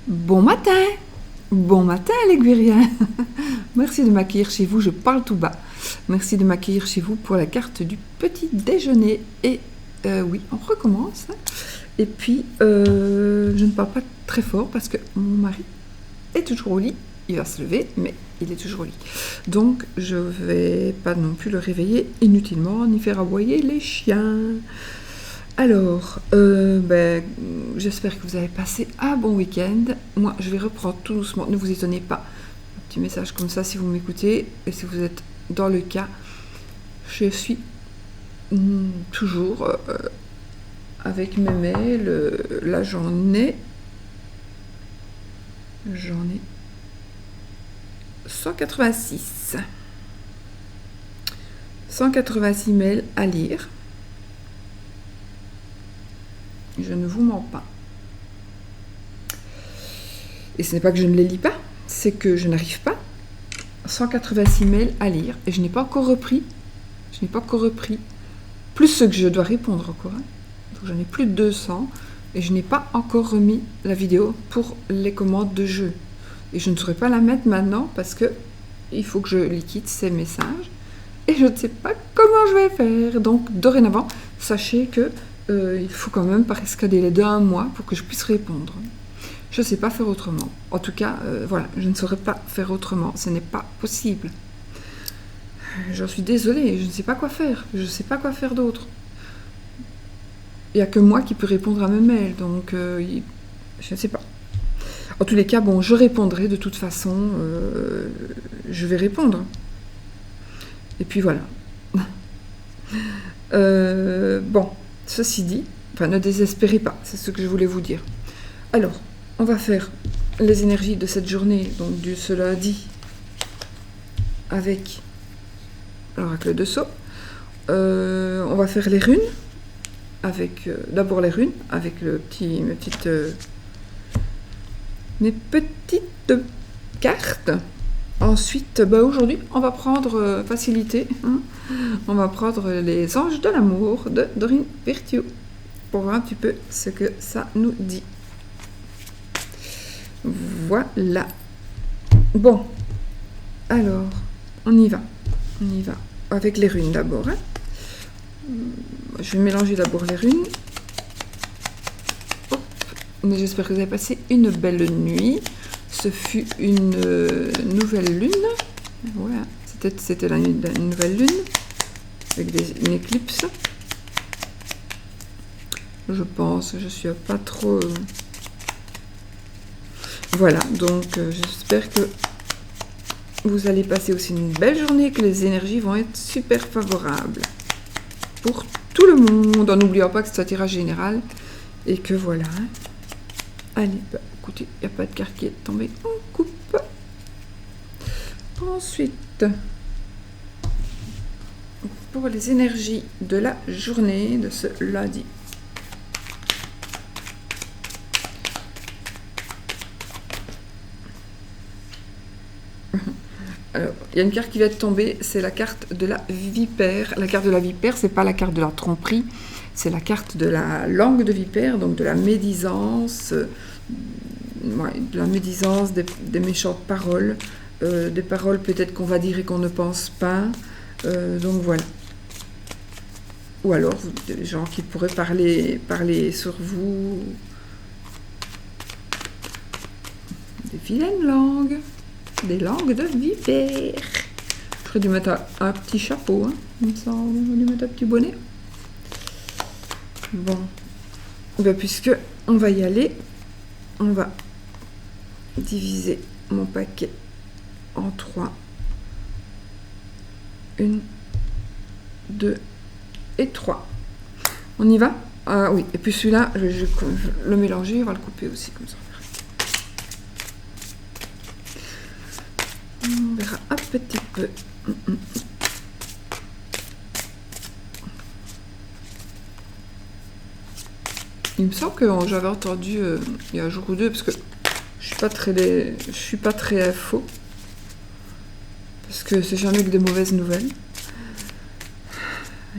Bon matin! Bon matin les Guériens! Merci de m'accueillir chez vous, je parle tout bas. Merci de m'accueillir chez vous pour la carte du petit déjeuner. Et oui, on recommence. Et puis, je ne parle pas très fort parce que mon mari est toujours au lit. Il va se lever, mais il est toujours au lit. Donc, je ne vais pas non plus le réveiller inutilement, ni faire aboyer les chiens. Alors, j'espère que vous avez passé un bon week-end. Moi, je vais reprendre tout doucement. Ne vous étonnez pas. Un petit message comme ça si vous m'écoutez. Et si vous êtes dans le cas, je suis toujours avec mes mails. Là, j'en ai 186. 186 mails à lire. Je ne vous mens pas. Et ce n'est pas que je ne les lis pas, c'est que je n'arrive pas. 186 mails à lire et je n'ai pas encore repris. Plus ceux que je dois répondre encore. Donc j'en ai plus de 200 et je n'ai pas encore remis la vidéo pour les commandes de jeu. Et je ne saurais pas la mettre maintenant parce que il faut que je liquide ces messages et je ne sais pas comment je vais faire. Donc dorénavant, sachez que il faut quand même pas escaler les d'un mois pour que je puisse répondre. Je ne sais pas faire autrement. En tout cas, voilà, je ne saurais pas faire autrement. Ce n'est pas possible. J'en suis désolée, je ne sais pas quoi faire. Je ne sais pas quoi faire d'autre. Il n'y a que moi qui peux répondre à mes mails, donc je ne sais pas. En tous les cas, bon, je répondrai de toute façon. Je vais répondre. Et puis voilà. Bon. Ceci dit, ne désespérez pas, c'est ce que je voulais vous dire. Alors, on va faire les énergies de cette journée, donc du ce lundi, avec l'oracle de Sceaux. On va faire les runes, avec d'abord les runes, avec mes petites cartes. Ensuite, aujourd'hui, on va prendre facilité. On va prendre les anges de l'amour de Dorine Virtue pour voir un petit peu ce que ça nous dit. Voilà. Bon, alors, on y va. Avec les runes d'abord. Je vais mélanger d'abord les runes. Mais j'espère que vous avez passé une belle nuit. Ce fut une nouvelle lune. Voilà, c'était la nuit d'une nouvelle lune avec une éclipse. Je pense, je suis pas trop. Voilà, donc j'espère que vous allez passer aussi une belle journée, que les énergies vont être super favorables pour tout le monde, en n'oubliant pas que c'est un tirage général et que voilà. Allez, écoutez, il n'y a pas de carte qui est tombée. On coupe. Ensuite, pour les énergies de la journée de ce lundi. Alors, il y a une carte qui vient de tomber, c'est la carte de la vipère. La carte de la vipère, c'est pas la carte de la tromperie, c'est la carte de la langue de vipère, donc de la médisance, des méchantes paroles, des paroles peut-être qu'on va dire et qu'on ne pense pas. Donc voilà. Ou alors des gens qui pourraient parler sur vous. Des vilaines langues. Des langues de vipère. J'aurais dû mettre un petit chapeau, hein, comme ça, on aurait dû mettre un petit bonnet. Bon. Puisque on va y aller, on va diviser mon paquet en 3. 1, 2 et 3. On y va? Ah oui, et puis celui-là, je vais le mélanger, on va le couper aussi comme ça. On verra un petit peu. Il me semble que j'avais entendu il y a un jour ou deux, parce que je suis pas très faux, parce que c'est jamais que des mauvaises nouvelles.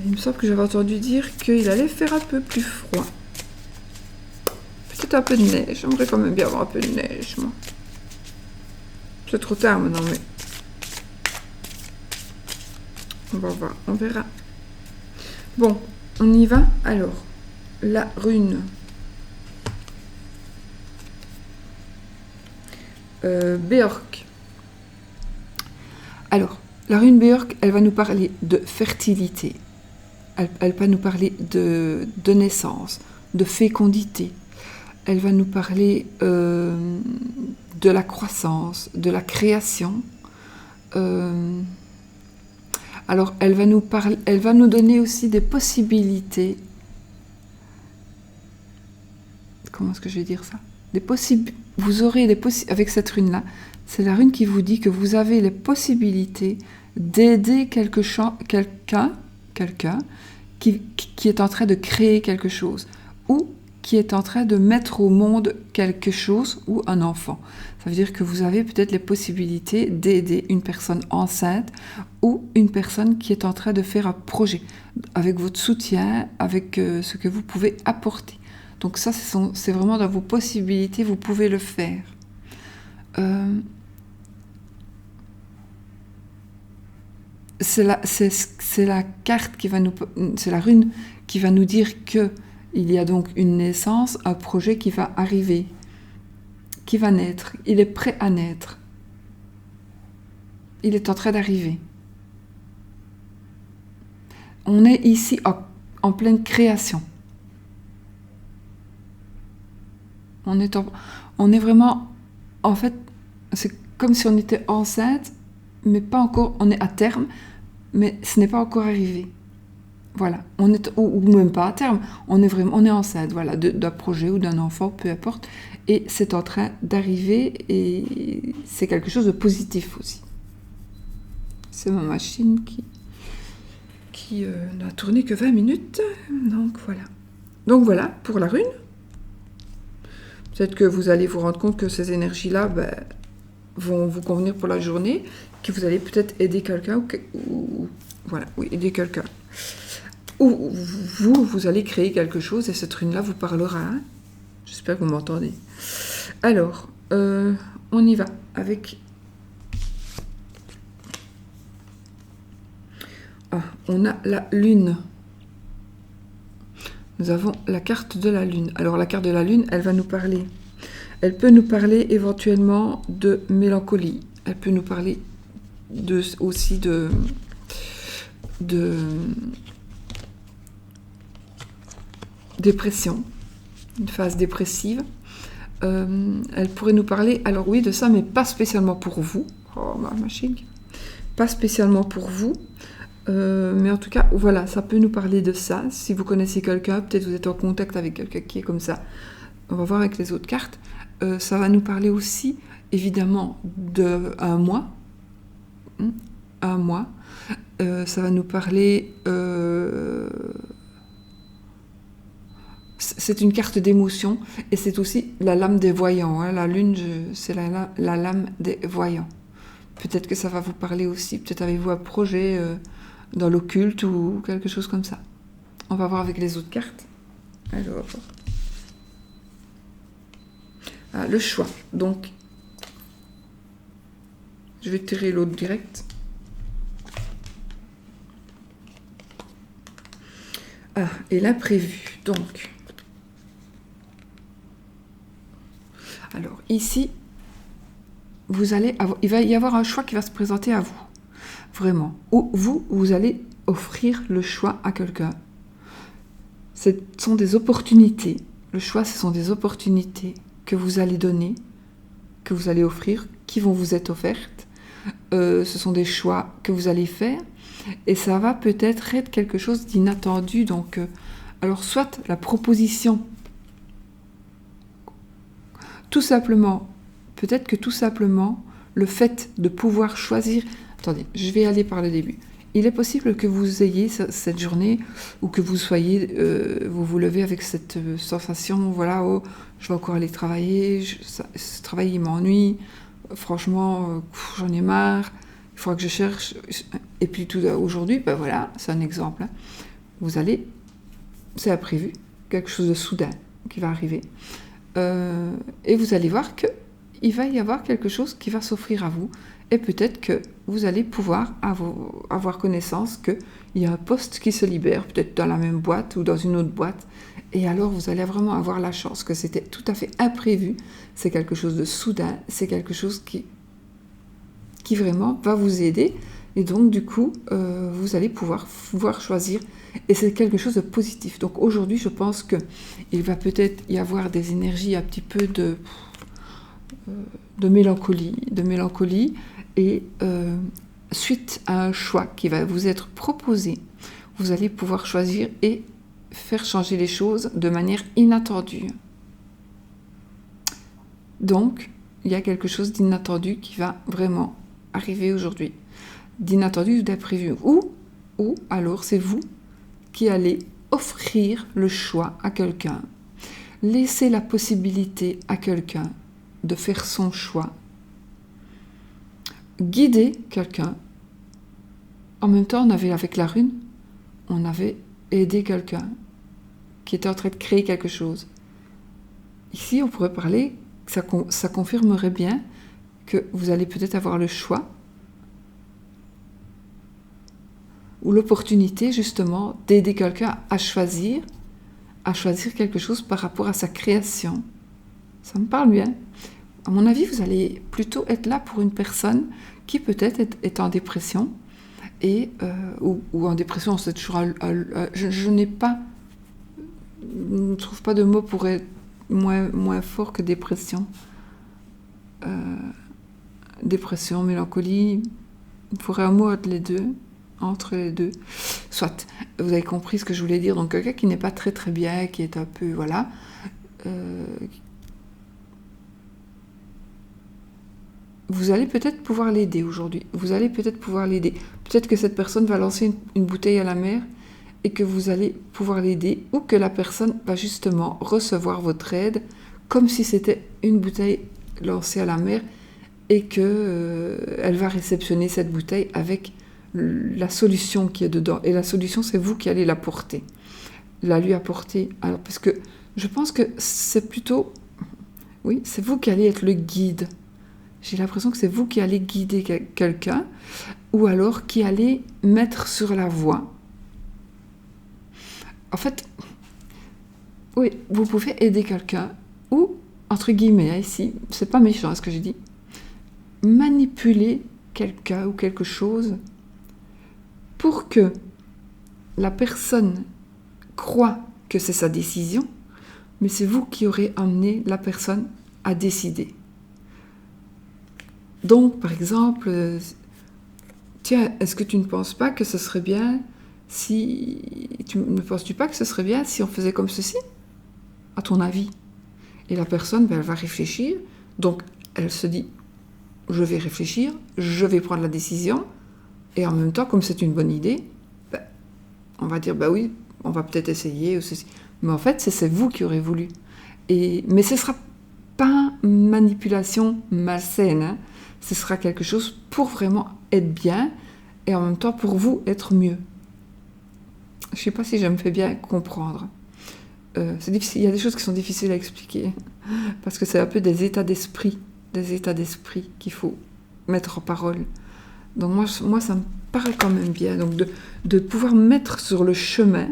Il me semble que j'avais entendu dire qu'il allait faire un peu plus froid. peut-être un peu de neige. J'aimerais quand même bien avoir un peu de neige, moi. C'est trop tard maintenant, mais... On va voir, on verra. Bon, on y va. Alors, la rune. Björk. Alors, la rune Björk, elle va nous parler de fertilité. Elle va nous parler de naissance, de fécondité. Elle va nous parler de la croissance, de la création. Alors, elle va nous donner aussi des possibilités. Comment est-ce que je vais dire ça? Vous aurez avec cette rune-là, c'est la rune qui vous dit que vous avez les possibilités d'aider quelqu'un qui est en train de créer quelque chose ou qui est en train de mettre au monde quelque chose ou un enfant. Ça veut dire que vous avez peut-être les possibilités d'aider une personne enceinte ou une personne qui est en train de faire un projet avec votre soutien, avec ce que vous pouvez apporter. Donc ça, c'est vraiment dans vos possibilités, vous pouvez le faire. C'est la carte qui va c'est la rune qui va nous dire que il y a donc une naissance, un projet qui va arriver, qui va naître. Il est prêt à naître. Il est en train d'arriver. On est ici en pleine création. On est vraiment, en fait, c'est comme si on était enceinte, mais pas encore, on est à terme, mais ce n'est pas encore arrivé. Voilà, ou même pas à terme, on est enceinte, voilà, d'un projet ou d'un enfant, peu importe, et c'est en train d'arriver, et c'est quelque chose de positif aussi. C'est ma machine qui n'a tourné que 20 minutes, donc voilà. Donc voilà, pour la rune. Peut-être que vous allez vous rendre compte que ces énergies-là vont vous convenir pour la journée, que vous allez peut-être aider quelqu'un, aider quelqu'un. Ou vous allez créer quelque chose et cette rune-là vous parlera. Hein. J'espère que vous m'entendez. Alors, on y va avec... on a la lune. Nous avons la carte de la lune. Alors la carte de la lune, elle va nous parler. Elle peut nous parler éventuellement de mélancolie. Elle peut nous parler aussi de dépression, une phase dépressive. Elle pourrait nous parler, alors oui, de ça, mais pas spécialement pour vous. Oh, ma machine. Pas spécialement pour vous. Mais en tout cas, voilà, ça peut nous parler de ça. Si vous connaissez quelqu'un, peut-être vous êtes en contact avec quelqu'un qui est comme ça. On va voir avec les autres cartes. Ça va nous parler aussi, évidemment, d'un mois. Un mois. Ça va nous parler... c'est une carte d'émotion et c'est aussi la lame des voyants. Hein. La lune, c'est la lame des voyants. Peut-être que ça va vous parler aussi. Peut-être avez-vous un projet... dans l'occulte ou quelque chose comme ça. On va voir avec les autres cartes. Alors, le choix. Donc, je vais tirer l'autre direct. Et l'imprévu. Donc, alors ici, il va y avoir un choix qui va se présenter à vous. Vraiment. Ou vous allez offrir le choix à quelqu'un. Ce sont des opportunités. Le choix, ce sont des opportunités que vous allez donner, que vous allez offrir, qui vont vous être offertes. Ce sont des choix que vous allez faire. Et ça va peut-être être quelque chose d'inattendu. Donc, alors, soit la proposition, tout simplement, peut-être que tout simplement, le fait de pouvoir choisir... Attendez, je vais aller par le début. Il est possible que vous ayez cette journée ou que vous soyez, vous vous levez avec cette sensation, voilà, oh, je vais encore aller travailler, ce travail il m'ennuie, franchement, j'en ai marre, il faudra que je cherche. Et puis tout aujourd'hui, ben voilà, c'est un exemple. Hein. Vous allez, c'est imprévu, quelque chose de soudain qui va arriver. et vous allez voir qu'il va y avoir quelque chose qui va s'offrir à vous. Et peut-être que vous allez pouvoir avoir connaissance qu'il y a un poste qui se libère, peut-être dans la même boîte ou dans une autre boîte. Et alors, vous allez vraiment avoir la chance que c'était tout à fait imprévu. C'est quelque chose de soudain, c'est quelque chose qui vraiment va vous aider. Et donc, du coup, vous allez pouvoir choisir. Et c'est quelque chose de positif. Donc, aujourd'hui, je pense qu'il va peut-être y avoir des énergies un petit peu de mélancolie. Et suite à un choix qui va vous être proposé, vous allez pouvoir choisir et faire changer les choses de manière inattendue. Donc, il y a quelque chose d'inattendu qui va vraiment arriver aujourd'hui. D'inattendu ou d'imprévu. Ou alors, c'est vous qui allez offrir le choix à quelqu'un. Laisser la possibilité à quelqu'un de faire son choix. Guider quelqu'un. En même temps, on avait avec la rune, on avait aidé quelqu'un qui était en train de créer quelque chose. Ici, on pourrait parler, ça confirmerait bien que vous allez peut-être avoir le choix ou l'opportunité justement d'aider quelqu'un à choisir quelque chose par rapport à sa création. Ça me parle bien. À mon avis, vous allez plutôt être là pour une personne qui peut-être est en dépression ou en dépression, c'est toujours je ne trouve pas de mot pour être moins fort que dépression. Dépression, mélancolie, il faudrait un mot entre les deux. Soit, vous avez compris ce que je voulais dire. Donc quelqu'un qui n'est pas très très bien, qui est un peu, voilà, vous allez peut-être pouvoir l'aider aujourd'hui. Peut-être que cette personne va lancer une bouteille à la mer et que vous allez pouvoir l'aider, ou que la personne va justement recevoir votre aide comme si c'était une bouteille lancée à la mer et qu'elle va réceptionner cette bouteille avec la solution qui est dedans. Et la solution, c'est vous qui allez la lui apporter. Alors, parce que je pense que c'est plutôt... Oui, c'est vous qui allez être le guide. J'ai l'impression que c'est vous qui allez guider quelqu'un, ou alors qui allez mettre sur la voie. En fait, oui, vous pouvez aider quelqu'un, ou, entre guillemets, ici, c'est pas méchant ce que j'ai dit, manipuler quelqu'un ou quelque chose pour que la personne croit que c'est sa décision, mais c'est vous qui aurez amené la personne à décider. Donc, par exemple, tiens, est-ce que tu ne penses pas que ce serait bien ne penses-tu pas que ce serait bien si on faisait comme ceci, à ton avis? Et la personne, elle va réfléchir, donc elle se dit, je vais réfléchir, je vais prendre la décision, et en même temps, comme c'est une bonne idée, on va dire, oui, on va peut-être essayer, ou ceci. Mais en fait, c'est vous qui aurez voulu. Mais ce ne sera pas une manipulation malsaine, hein. Ce sera quelque chose pour vraiment être bien, et en même temps pour vous être mieux. Je ne sais pas si je me fais bien comprendre. C'est difficile. Il y a des choses qui sont difficiles à expliquer, parce que c'est un peu des états d'esprit qu'il faut mettre en parole. Donc moi ça me paraît quand même bien, donc de pouvoir mettre sur le chemin,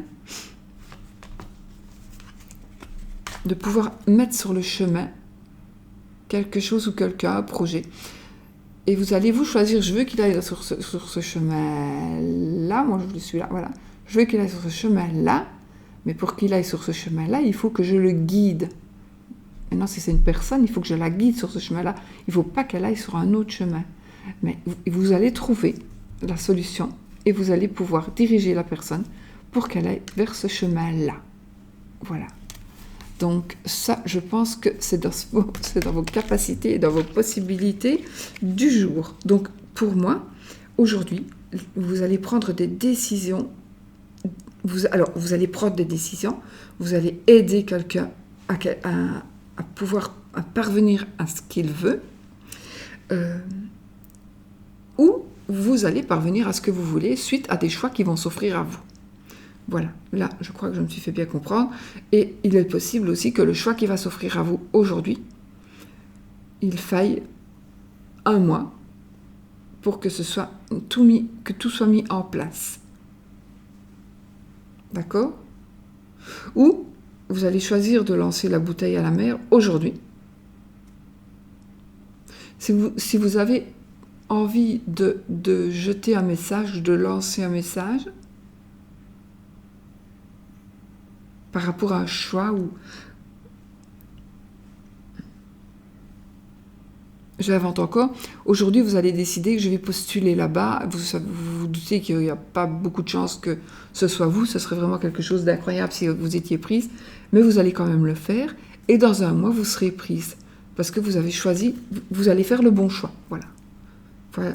quelque chose ou quelqu'un, un projet. Et vous allez vous choisir, je veux qu'il aille sur ce chemin-là, moi je suis là, voilà. Je veux qu'il aille sur ce chemin-là, mais pour qu'il aille sur ce chemin-là, il faut que je le guide. Maintenant, si c'est une personne, il faut que je la guide sur ce chemin-là. Il ne faut pas qu'elle aille sur un autre chemin. Mais vous allez trouver la solution et vous allez pouvoir diriger la personne pour qu'elle aille vers ce chemin-là. Voilà. Donc ça, je pense que c'est dans vos capacités et dans vos possibilités du jour. Donc pour moi, aujourd'hui, vous allez prendre des décisions. Vous allez prendre des décisions, vous allez aider quelqu'un à pouvoir parvenir à ce qu'il veut, ou vous allez parvenir à ce que vous voulez suite à des choix qui vont s'offrir à vous. Voilà, là, je crois que je me suis fait bien comprendre. Et il est possible aussi que le choix qui va s'offrir à vous aujourd'hui, il faille un mois pour que tout soit mis en place. D'accord? Ou vous allez choisir de lancer la bouteille à la mer aujourd'hui. Si vous avez envie de jeter un message, de lancer un message par rapport à un choix ou... J'invente encore. Aujourd'hui, vous allez décider que je vais postuler là-bas. Vous vous doutez qu'il n'y a pas beaucoup de chances que ce soit vous. Ce serait vraiment quelque chose d'incroyable si vous étiez prise. Mais vous allez quand même le faire. Et dans un mois, vous serez prise. Parce que vous avez choisi, vous allez faire le bon choix. Voilà.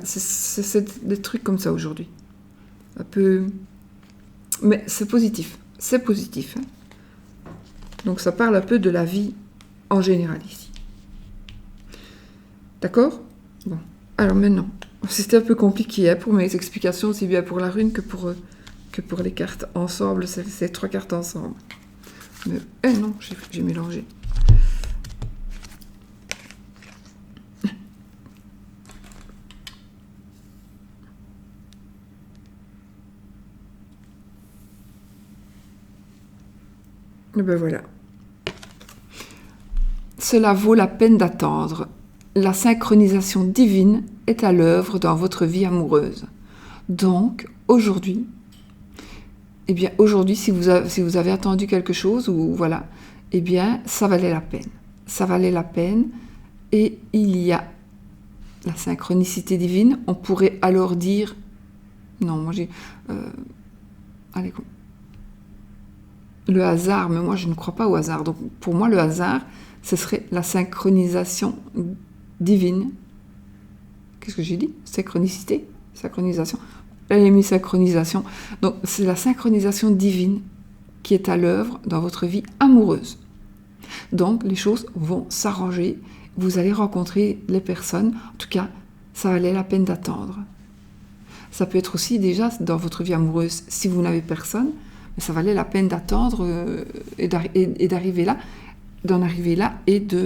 C'est des trucs comme ça aujourd'hui. Un peu... Mais c'est positif. C'est positif. Hein. Donc ça parle un peu de la vie en général ici. D'accord? Bon. Alors maintenant, c'était un peu compliqué hein, pour mes explications, aussi bien pour la rune que pour les cartes ensemble, ces 3 cartes ensemble. Mais non, j'ai mélangé. Et ben voilà. Cela vaut la peine d'attendre. La synchronisation divine est à l'œuvre dans votre vie amoureuse. Donc, aujourd'hui, eh bien, aujourd'hui, si vous avez attendu quelque chose, ou voilà, eh bien, ça valait la peine. Ça valait la peine. Et il y a la synchronicité divine. On pourrait alors dire... Non, moi j'ai... allez, le hasard, mais moi je ne crois pas au hasard. Donc, pour moi, le hasard, ce serait la synchronisation divine. Qu'est-ce que j'ai dit? Synchronicité? Synchronisation. Là, il y a mis synchronisation. Donc, c'est la synchronisation divine qui est à l'œuvre dans votre vie amoureuse. Donc, les choses vont s'arranger. Vous allez rencontrer les personnes. En tout cas, ça valait la peine d'attendre. Ça peut être aussi déjà dans votre vie amoureuse, si vous n'avez personne, mais ça valait la peine d'attendre et d'arriver là, d'en arriver là et de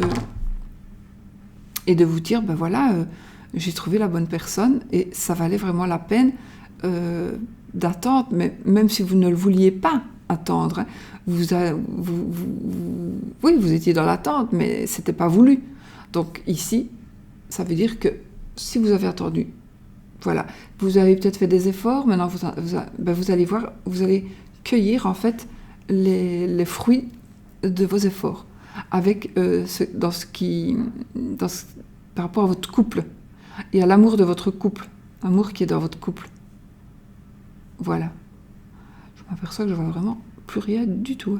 vous dire, ben voilà, j'ai trouvé la bonne personne et ça valait vraiment la peine d'attendre, mais même si vous ne le vouliez pas attendre, hein, oui, vous étiez dans l'attente, mais c'était pas voulu. Donc ici, ça veut dire que si vous avez attendu, voilà, vous avez peut-être fait des efforts, maintenant vous allez voir, vous allez cueillir en fait les fruits de vos efforts avec par rapport à votre couple et à l'amour de votre couple, l'amour qui est dans votre couple. Voilà. Je m'aperçois que je vois vraiment plus rien du tout.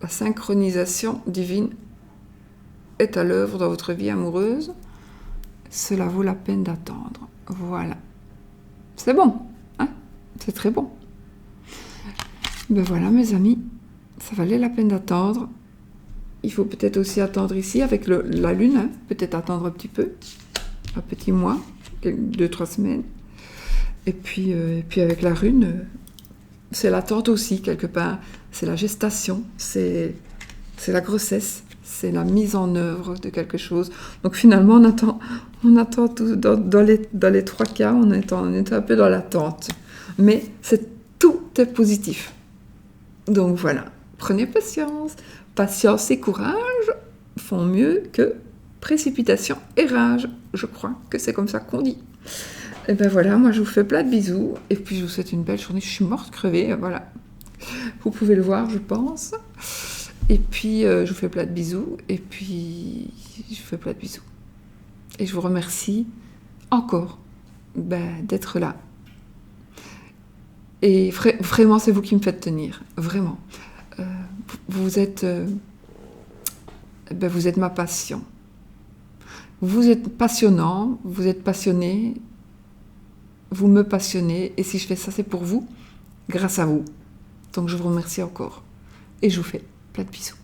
La synchronisation divine est à l'œuvre dans votre vie amoureuse. Cela vaut la peine d'attendre. Voilà. C'est bon, hein? C'est très bon. Ben voilà, mes amis, ça valait la peine d'attendre. Il faut peut-être aussi attendre ici avec la lune, hein? Peut-être attendre un petit peu, un petit mois, 2-3 semaines. Et puis avec la rune, c'est l'attente aussi, quelque part. C'est la gestation, c'est la grossesse, c'est la mise en œuvre de quelque chose. Donc finalement, on attend tout, dans les 3 cas, on est un peu dans l'attente. Mais tout est positif. Donc voilà, prenez patience. Patience et courage font mieux que précipitation et rage. Je crois que c'est comme ça qu'on dit. Et ben voilà, moi je vous fais plein de bisous. Et puis je vous souhaite une belle journée. Je suis morte crevée, voilà. Vous pouvez le voir, je pense. Et puis je vous fais plein de bisous. Et puis je vous fais plein de bisous. Et je vous remercie encore d'être là. Et vraiment, c'est vous qui me faites tenir. Vraiment. Vous êtes ma passion. Vous êtes passionnant, vous êtes passionné, vous me passionnez, et si je fais ça, c'est pour vous, grâce à vous. Donc je vous remercie encore. Et je vous fais plein de bisous.